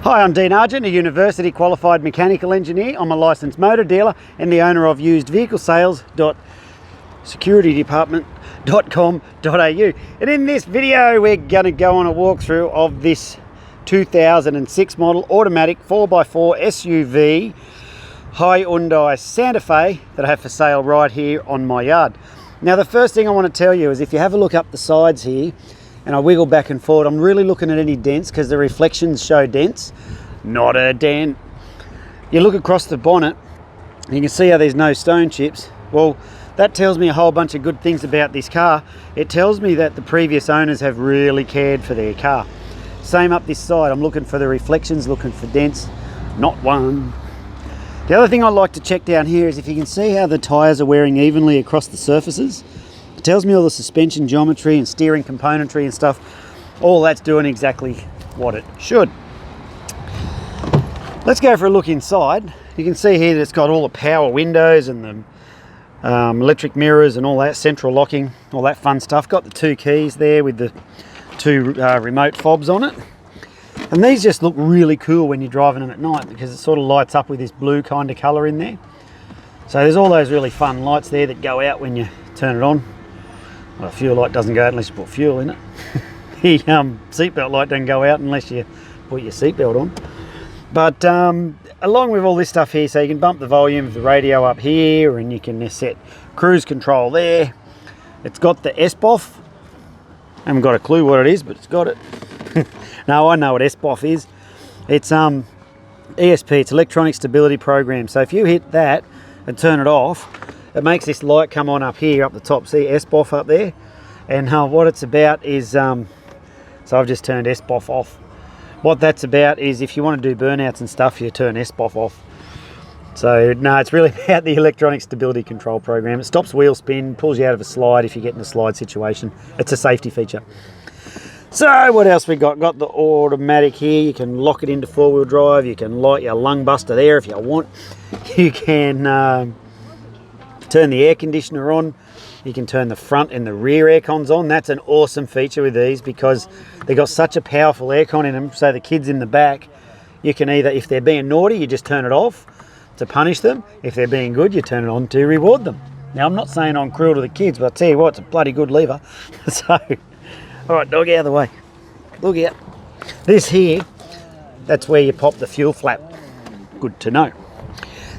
Hi, I'm Dean Argent, a university qualified mechanical engineer. I'm a licensed motor dealer and the owner of usedvehiclesales.securitydepartment.com.au. And in this video, we're going to go on a walkthrough of this 2006 model automatic 4x4 SUV Hyundai Santa Fe that I have for sale right here on my yard. Now, the first thing I want to tell you is if you have a look up the sides here, and I wiggle back and forward, I'm really looking at any dents because the reflections show dents. Not a dent. You look across the bonnet, and you can see how there's no stone chips. Well, that tells me a whole bunch of good things about this car. It tells me that the previous owners have really cared for their car. Same up this side, I'm looking for the reflections, looking for dents. Not one. The other thing I like to check down here is if you can see how the tyres are wearing evenly across the surfaces. It tells me all the suspension geometry and steering componentry and stuff, all that's doing exactly what it should. Let's go for a look inside. You can see here that it's got all the power windows and the electric mirrors and all that, central locking, all that fun stuff. Got the two keys there with the two remote fobs on it. And these just look really cool when you're driving them at night because it sort of lights up with this blue kind of colour in there. So there's all those really fun lights there that go out when you turn it on. Well, the fuel light doesn't go out unless you put fuel in it. The seatbelt light doesn't go out unless you put your seatbelt on. But along with all this stuff here, so you can bump the volume of the radio up here and you can set cruise control there. It's got the SBOF. I haven't got a clue what it is, but it's got it. Now I know what SBOF is. It's ESP, it's electronic stability program. So if you hit that and turn it off, it makes this light come on up here, up the top. See SBOF up there? And what it's about is, so I've just turned SBOF off. What that's about is if you want to do burnouts and stuff, you turn SBOF off. So no, it's really about the electronic stability control program. It stops wheel spin, pulls you out of a slide if you get in a slide situation. It's a safety feature. So what else we got? Got the automatic here. You can lock it into four-wheel drive. You can light your lung buster there if you want. You can turn the air conditioner on. You can turn the front and the rear air cons on. That's an awesome feature with these because they've got such a powerful air con in them. So the kids in the back, you can either, if they're being naughty, you just turn it off to punish them. If they're being good, you turn it on to reward them. Now, I'm not saying I'm cruel to the kids, but I tell you what, it's a bloody good lever. So, all right, dog, out of the way. Look out. This here, that's where you pop the fuel flap. Good to know.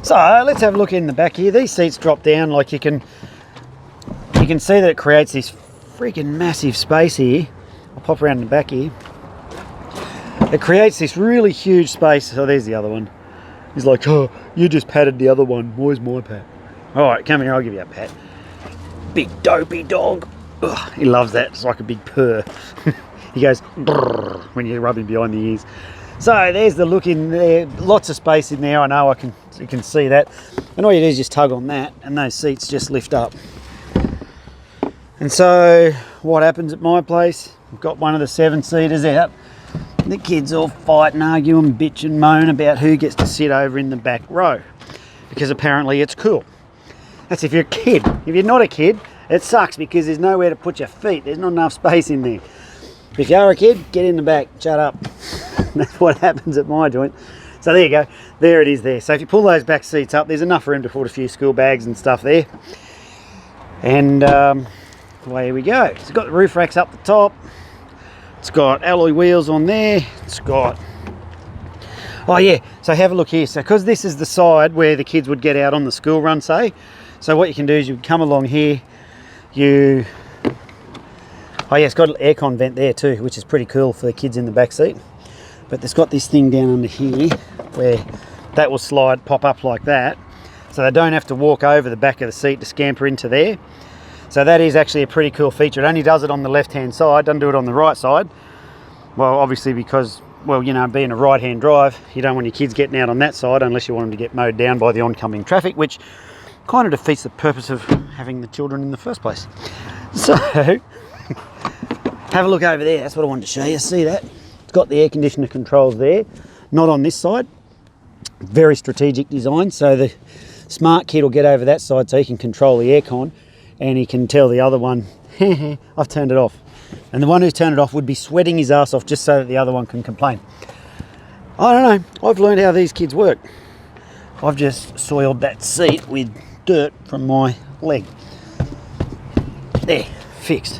So let's have a look in the back here. These seats drop down like you can see that it creates this freaking massive space here. I'll pop around the back here. It creates this really huge space. Oh, there's the other one. He's like, oh, you just patted the other one. Where's my pat? All right, come here, I'll give you a pat. Big dopey dog. Ugh, he loves that. It's like a big purr. He goes brrr when you rub him behind the ears. So there's the look in there. Lots of space in there. I know you can see that. And all you do is just tug on that and those seats just lift up. And so what happens at my place? I've got one of the 7-seaters out. The kids all fight and argue and bitch and moan about who gets to sit over in the back row. Because apparently it's cool. That's if you're a kid. If you're not a kid, it sucks because there's nowhere to put your feet. There's not enough space in there. If you are a kid, get in the back. Shut up. That's what happens at my joint. So there you go. There it is there. So if you pull those back seats up, there's enough room to put a few school bags and stuff there. And away we go. It's got the roof racks up the top. It's got alloy wheels on there. It's got... Oh yeah, so have a look here. So because this is the side where the kids would get out on the school run, say. So what you can do is you come along here. Oh yeah, it's got an aircon vent there too, which is pretty cool for the kids in the back seat. But it's got this thing down under here where that will slide, pop up like that. So they don't have to walk over the back of the seat to scamper into there. So that is actually a pretty cool feature. It only does it on the left-hand side, doesn't do it on the right side. Well, obviously because, well, you know, being a right-hand drive, you don't want your kids getting out on that side unless you want them to get mowed down by the oncoming traffic, which kind of defeats the purpose of having the children in the first place. So, have a look over there. That's what I wanted to show you. See that? It's got the air conditioner controls there. Not on this side. Very strategic design. So the smart kid will get over that side so he can control the aircon and he can tell the other one, I've turned it off. And the one who's turned it off would be sweating his ass off just so that the other one can complain. I don't know, I've learned how these kids work. I've just soiled that seat with dirt from my leg. There, fixed,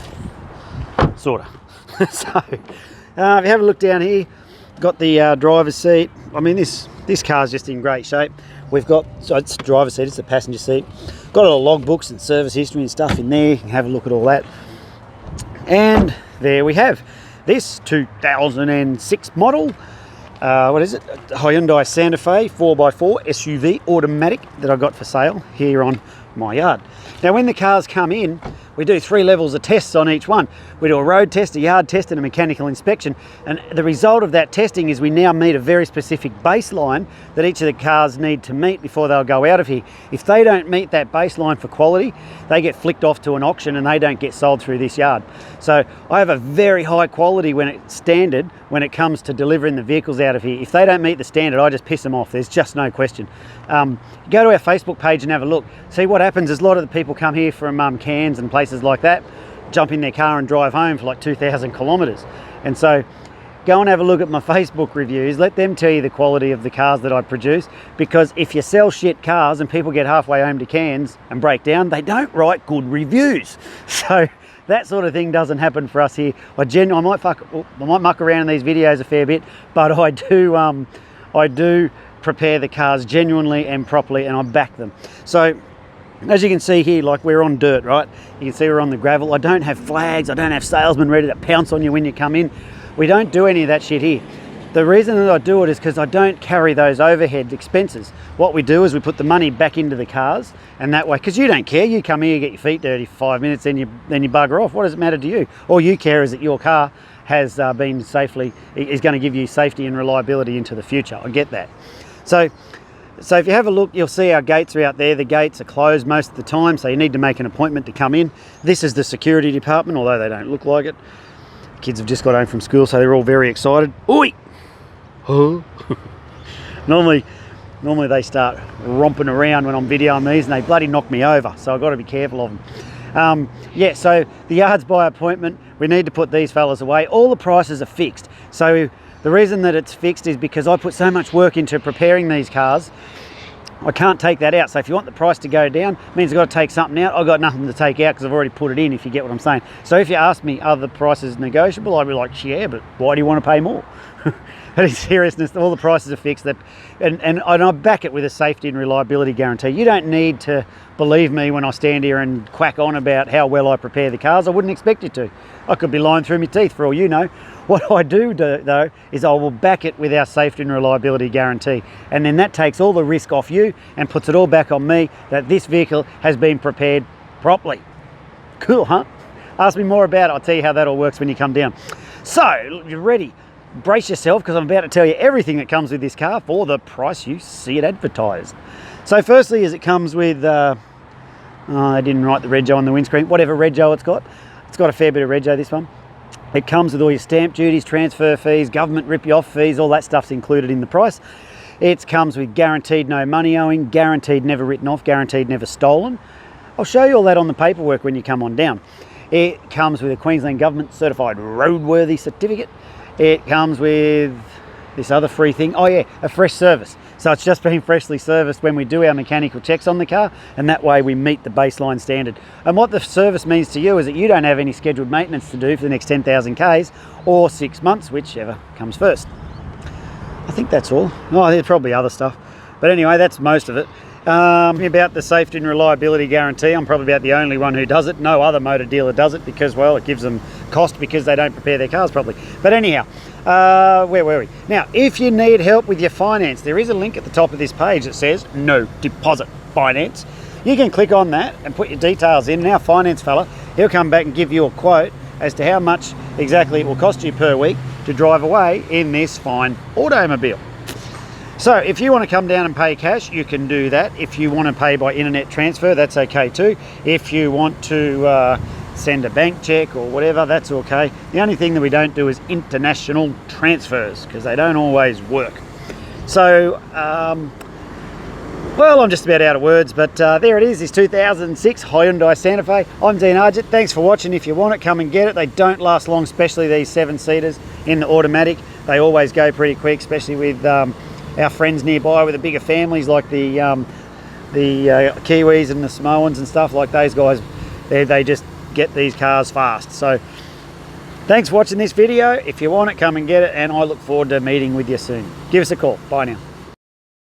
sort of. So, if you have a look down here, got the driver's seat. I mean, this car's just in great shape. We've got, so it's the driver's seat, it's the passenger seat. Got all the logbooks and service history and stuff in there. You can have a look at all that. And there we have this 2006 model. What is it? Hyundai Santa Fe 4x4 SUV automatic that I got for sale here on my yard. Now, when the cars come in, we do 3 levels of tests on each one. We do a road test, a yard test, and a mechanical inspection. And the result of that testing is we now meet a very specific baseline that each of the cars need to meet before they'll go out of here. If they don't meet that baseline for quality, they get flicked off to an auction and they don't get sold through this yard. So I have a very high quality standard when it comes to delivering the vehicles out of here. If they don't meet the standard, I just piss them off. There's just no question. Go to our Facebook page and have a look. See what happens is a lot of the people come here from Cairns and places like that, jump in their car and drive home for like 2,000 kilometres. And so go and have a look at my Facebook reviews. Let them tell you the quality of the cars that I produce, because if you sell shit cars and people get halfway home to Cairns and break down, they don't write good reviews. So that sort of thing doesn't happen for us here. I might muck around in these videos a fair bit, but I do prepare the cars genuinely and properly, and I back them. So as you can see here, like, we're on dirt, right? You can see we're on the gravel. I don't have flags. I don't have salesmen ready to pounce on you when you come in. We don't do any of that shit here. The reason that I do it is because I don't carry those overhead expenses. What we do is we put the money back into the cars, and that way, because you don't care, you come here, you get your feet dirty for 5 minutes, then you bugger off. What does it matter to you? All you care is that your car has been safely, is going to give you safety and reliability into the future. I get that. So if you have a look, you'll see our gates are out there. The gates are closed most of the time, so you need to make an appointment to come in. This is the security department, although they don't look like it. Kids have just got home from school, so they're all very excited. Oi! Huh? Normally they start romping around when I'm videoing these, and they bloody knock me over, so I've got to be careful of them. Yeah, so the yard's by appointment. We need to put these fellas away. All the prices are fixed. So the reason that it's fixed is because I put so much work into preparing these cars, I can't take that out. So if you want the price to go down, it means I've got to take something out. I've got nothing to take out because I've already put it in, if you get what I'm saying. So if you ask me, are the prices negotiable? I'd be like, yeah, but why do you want to pay more? But in seriousness, all the prices are fixed. And I back it with a safety and reliability guarantee. You don't need to believe me when I stand here and quack on about how well I prepare the cars. I wouldn't expect you to. I could be lying through my teeth for all you know. What I do though is I will back it with our safety and reliability guarantee, and then that takes all the risk off you and puts it all back on me that this vehicle has been prepared properly. Cool, huh? Ask me more about it. I'll tell you how that all works when you come down. So, you're ready. Brace yourself, because I'm about to tell you everything that comes with this car for the price you see it advertised. So firstly, is it comes with, I didn't write the rego on the windscreen, whatever rego it's got. It's got a fair bit of rego, this one. It comes with all your stamp duties, transfer fees, government rip-you-off fees, all that stuff's included in the price. It comes with guaranteed no money owing, guaranteed never written off, guaranteed never stolen. I'll show you all that on the paperwork when you come on down. It comes with a Queensland Government certified roadworthy certificate. It comes with this other free thing. Oh yeah, a fresh service. So it's just been freshly serviced when we do our mechanical checks on the car, and that way we meet the baseline standard. And what the service means to you is that you don't have any scheduled maintenance to do for the next 10,000 Ks or 6 months, whichever comes first. I think that's all. Oh, there's probably other stuff. But anyway, that's most of it. About the safety and reliability guarantee, I'm probably about the only one who does it. No other motor dealer does it because, well, it gives them cost because they don't prepare their cars properly. But anyhow, where were we? Now, if you need help with your finance, there is a link at the top of this page that says no deposit finance. You can click on that and put your details in, and our finance fella, he'll come back and give you a quote as to how much exactly it will cost you per week to drive away in this fine automobile. So if you want to come down and pay cash, you can do that. If you want to pay by internet transfer, that's okay too. If you want to send a bank check or whatever, that's okay. The only thing that we don't do is international transfers because they don't always work. So, well, I'm just about out of words, but there it is, this 2006 Hyundai Santa Fe. I'm Dean Argett. Thanks for watching. If you want it, come and get it. They don't last long, especially these 7-seaters in the automatic. they always go pretty quick, especially with our friends nearby with the bigger families like the Kiwis and the Samoans and stuff. Like those guys, they just get these cars fast. So thanks for watching this video. If you want it, come and get it, and I look forward to meeting with you soon. Give us a call. Bye now.